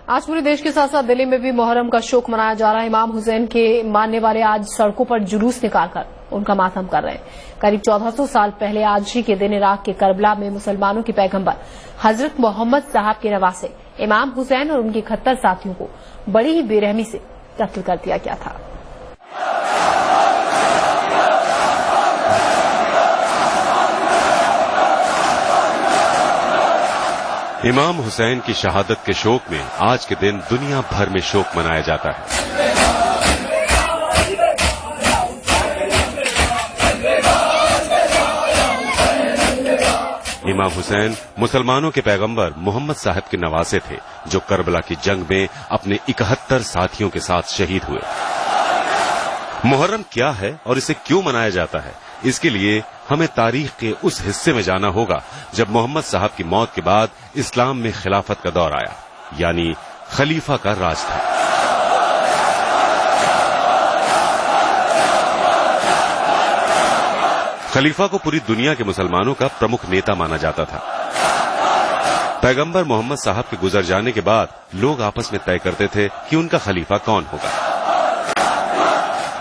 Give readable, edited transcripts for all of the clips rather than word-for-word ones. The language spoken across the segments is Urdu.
آج پورے دیش کے ساتھ ساتھ دلی میں بھی محرم کا شوق منایا جا رہا ہے۔ امام حسین کے ماننے والے آج سڑکوں پر جلوس نکال کر ان کا ماتم کر رہے ہیں۔ قریب 1400 سال پہلے آج ہی کے دن عراق کے کربلا میں مسلمانوں کے پیغمبر حضرت محمد صاحب کے نواسے امام حسین اور ان کے 71 ساتھیوں کو بڑی ہی بے رحمی سے قتل کر دیا گیا تھا۔ امام حسین کی شہادت کے شوق میں آج کے دن دنیا بھر میں شوق منایا جاتا ہے۔ امام حسین مسلمانوں کے پیغمبر محمد صاحب کے نواسے تھے جو کربلا کی جنگ میں اپنے 71 ساتھیوں کے ساتھ شہید ہوئے۔ محرم کیا ہے اور اسے کیوں منایا جاتا ہے، اس کے لیے ہمیں تاریخ کے اس حصے میں جانا ہوگا جب محمد صاحب کی موت کے بعد اسلام میں خلافت کا دور آیا، یعنی خلیفہ کا راج تھا۔ خلیفہ کو پوری دنیا کے مسلمانوں کا پرمکھ نیتا مانا جاتا تھا۔ پیغمبر محمد صاحب کے گزر جانے کے بعد لوگ آپس میں طے کرتے تھے کہ ان کا خلیفہ کون ہوگا،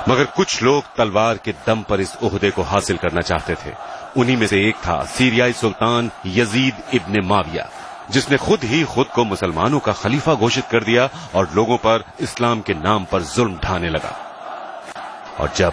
مگر کچھ لوگ تلوار کے دم پر اس عہدے کو حاصل کرنا چاہتے تھے۔ انہی میں سے ایک تھا سیریائی سلطان یزید ابن معاویہ، جس نے خود کو مسلمانوں کا خلیفہ گھوشت کر دیا اور لوگوں پر اسلام کے نام پر ظلم ڈھانے لگا۔ اور جب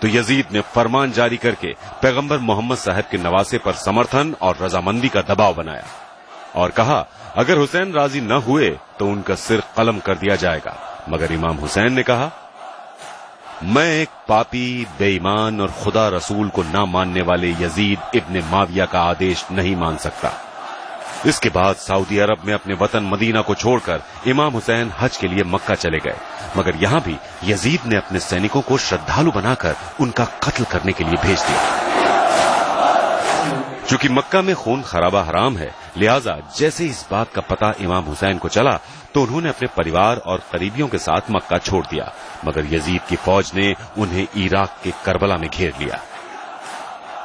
تو یزید نے فرمان جاری کر کے پیغمبر محمد صاحب کے نواسے پر سمرتھن اور رضامندی کا دباؤ بنایا اور کہا اگر حسین راضی نہ ہوئے تو ان کا سر قلم کر دیا جائے گا، مگر امام حسین نے کہا میں ایک پاپی، بے ایمان اور خدا رسول کو نہ ماننے والے یزید ابن معاویہ کا آدیش نہیں مان سکتا۔ اس کے بعد سعودی عرب میں اپنے وطن مدینہ کو چھوڑ کر امام حسین حج کے لیے مکہ چلے گئے، مگر یہاں بھی یزید نے اپنے سینکوں کو شردھالو بنا کر ان کا قتل کرنے کے لیے بھیج دیا۔ چونکہ مکہ میں خون خرابہ حرام ہے، لہذا جیسے اس بات کا پتہ امام حسین کو چلا تو انہوں نے اپنے پریوار اور قریبیوں کے ساتھ مکہ چھوڑ دیا، مگر یزید کی فوج نے انہیں عراق کے کربلا میں گھیر لیا۔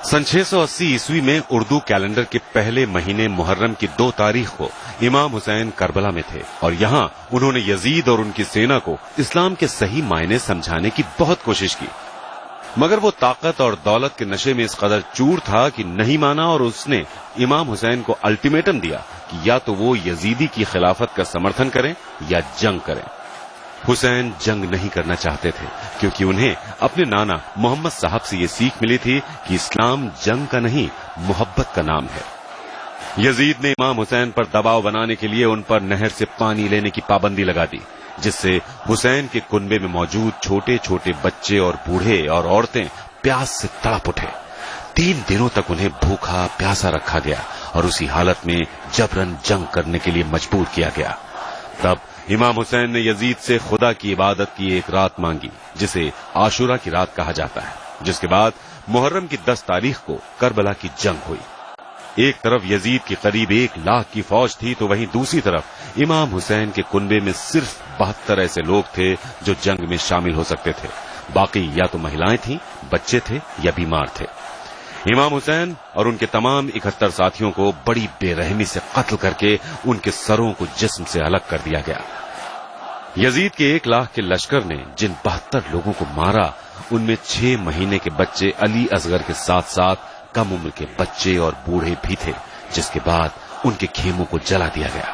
سن 680 عیسوی میں اردو کیلنڈر کے پہلے مہینے محرم کی 2 تاریخ کو امام حسین کربلا میں تھے اور یہاں انہوں نے یزید اور ان کی سینا کو اسلام کے صحیح معنی سمجھانے کی بہت کوشش کی، مگر وہ طاقت اور دولت کے نشے میں اس قدر چور تھا کہ نہیں مانا اور اس نے امام حسین کو الٹیمیٹم دیا کہ یا تو وہ یزیدی کی خلافت کا سمرتھن کریں یا جنگ کریں۔ حسین جنگ نہیں کرنا چاہتے تھے کیونکہ انہیں اپنے نانا محمد صاحب سے یہ سیکھ ملی تھی کہ اسلام جنگ کا نہیں محبت کا نام ہے۔ یزید نے امام حسین پر دباؤ بنانے کے لیے ان پر نہر سے پانی لینے کی پابندی لگا دی، جس سے حسین کے کنبے میں موجود چھوٹے چھوٹے بچے اور بوڑھے اور عورتیں پیاس سے تڑپ اٹھے۔ 3 دنوں تک انہیں بھوکا پیاسا رکھا گیا اور اسی حالت میں جبرن جنگ کرنے کے لیے مجبور کیا گیا۔ تب امام حسین نے یزید سے خدا کی عبادت کی ایک رات مانگی جسے عاشورہ کی رات کہا جاتا ہے، جس کے بعد محرم کی 10 تاریخ کو کربلا کی جنگ ہوئی۔ ایک طرف یزید کی قریب 1 لاکھ کی فوج تھی تو وہیں دوسری طرف امام حسین کے کنبے میں صرف 72 ایسے لوگ تھے جو جنگ میں شامل ہو سکتے تھے، باقی یا تو مہلائیں تھیں، بچے تھے یا بیمار تھے۔ امام حسین اور ان کے تمام 71 ساتھیوں کو بڑی بے رحمی سے قتل کر کے ان کے سروں کو جسم سے الگ کر دیا گیا۔ یزید کے 1 لاکھ کے لشکر نے جن 72 لوگوں کو مارا ان میں 6 مہینے کے بچے علی اصغر کے ساتھ ساتھ کم عمر کے بچے اور بوڑھے بھی تھے، جس کے بعد ان کے خیموں کو جلا دیا گیا۔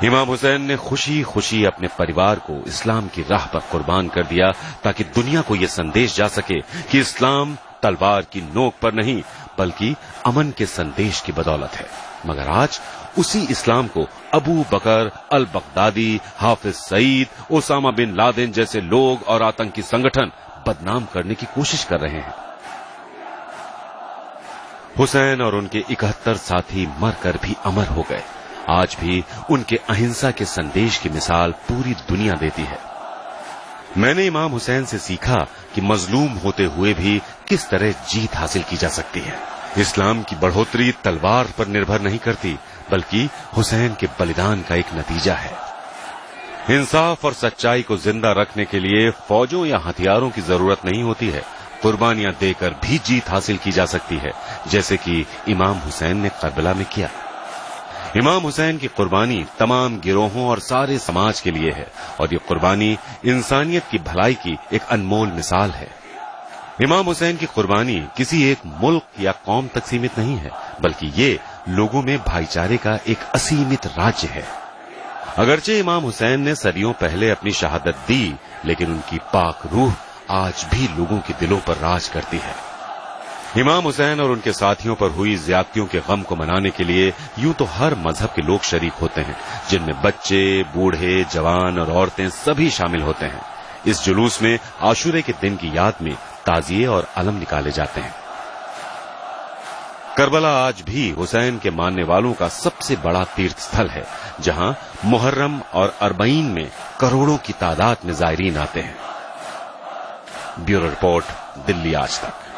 امام حسین نے خوشی خوشی اپنے پریوار کو اسلام کی راہ پر قربان کر دیا تاکہ دنیا کو یہ سندیش جا سکے کہ اسلام تلوار کی نوک پر نہیں بلکہ امن کے سندیش کی بدولت ہے، مگر آج اسی اسلام کو ابو بکر al Baghdadi, Hafiz Saeed, Usama bin Laden جیسے لوگ اور آتنکی سنگٹھن بدنام کرنے کی کوشش کر رہے ہیں۔ حسین اور ان کے 71 ساتھی مر کر بھی امر ہو گئے۔ آج بھی ان کے اہنسا کے سندیش کی مثال پوری دنیا دیتی ہے۔ میں نے امام حسین سے سیکھا کہ مظلوم ہوتے ہوئے بھی کس طرح جیت حاصل کی جا سکتی ہے۔ اسلام کی بڑھوتری تلوار پر نربھر نہیں کرتی بلکہ حسین کے بلیدان کا ایک نتیجہ ہے۔ انصاف اور سچائی کو زندہ رکھنے کے لیے فوجوں یا ہتھیاروں کی ضرورت نہیں ہوتی ہے، قربانیاں دے کر بھی جیت حاصل کی جا سکتی ہے، جیسے کہ امام حسین نے کربلا میں کیا۔ امام حسین کی قربانی تمام گروہوں اور سارے سماج کے لیے ہے اور یہ قربانی انسانیت کی بھلائی کی ایک انمول مثال ہے۔ امام حسین کی قربانی کسی ایک ملک یا قوم تک سیمت نہیں ہے، بلکہ یہ لوگوں میں بھائی چارے کا ایک اسیمت راج ہے۔ اگرچہ امام حسین نے صدیوں پہلے اپنی شہادت دی، لیکن ان کی پاک روح آج بھی لوگوں کے دلوں پر راج کرتی ہے۔ امام حسین اور ان کے ساتھیوں پر ہوئی زیادتیوں کے غم کو منانے کے لیے یوں تو ہر مذہب کے لوگ شریک ہوتے ہیں، جن میں بچے، بوڑھے، جوان اور عورتیں سبھی شامل ہوتے ہیں۔ اس جلوس میں عاشورے کے دن کی یاد میں تعزیے اور علم نکالے جاتے ہیں۔ کربلا آج بھی حسین کے ماننے والوں کا سب سے بڑا تیرتھ استھل ہے، جہاں محرم اور اربعین میں کروڑوں کی تعداد میں زائرین آتے ہیں۔ بیورو رپورٹ، دلی آج تک۔